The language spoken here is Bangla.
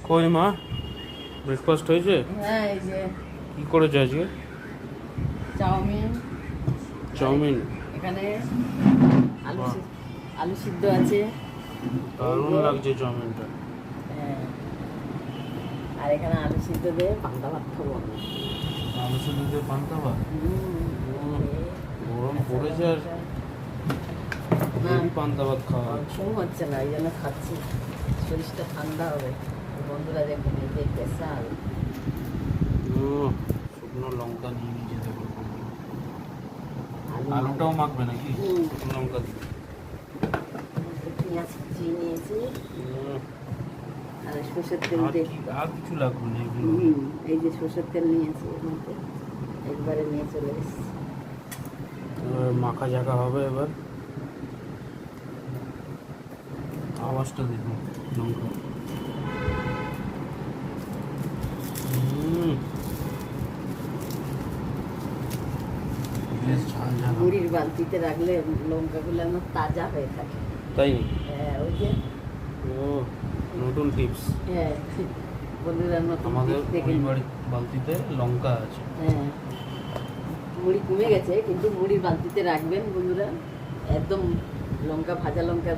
কই মা, ব্রেকফাস্ট হয়েছে? হ্যাঁ, এই যে কি করেছো আজকে? চাউমিন। চাউমিন। এখানে আলু বাহ। আলু সিদ্ধ আছে। দারুণ এই যে, লাগছে চাউমিনটা। হ্যাঁ, আর এখানে আলু সিদ্ধ দিয়ে পান্তা ভাত খাবো আমি। আলু সিদ্ধ দিয়ে পান্তা ভাত। গরম পড়েছে আর হেভি পান্তা ভাত খাওয়া হচ্ছে। ঘুম হচ্ছে না, এই জন্য খাচ্ছি, শরীরটা ঠান্ডা হবে। বন্ধুরা দেখুন এই যে স্পেশাল শুকনো লঙ্কা নিয়ে নিচে দেবো। আলু, আলুটাও মাখবে নাকি শুকনো লঙ্কা দিয়ে? পেঁয়াজ কুচিয়ে নিয়েছি হুম, আর সর্ষের তেল আর দিয়ে। আর কিছু লাগবে না এগুলো? এই যে সর্ষের তেল নিয়েছি, এর মধ্যে একবারে নিয়ে চলে এসেছি। এবার মাখা ঝাঁকা হবে। এবার আওয়াজটা দেখুন লঙ্কা। বেশ ঝাল ঝাল হবে। মুড়ির বালতিতে রাখলে লঙ্কাগুলো আমার তাজা হয়ে থাকে। তাই? হ্যাঁ, ওই যে, ও, নতুন টিপস। হ্যাঁ, বন্ধুরা নতুন আমাদের tips দেখে মুড়ি নিন। বাড়ি বালতিতে লঙ্কা আছে। হ্যাঁ, মুড়ি কমে গেছে কিন্তু মুড়ির বালতিতে রাখবেন বন্ধুরা, একদম লঙ্কা, ভাজা লঙ্কা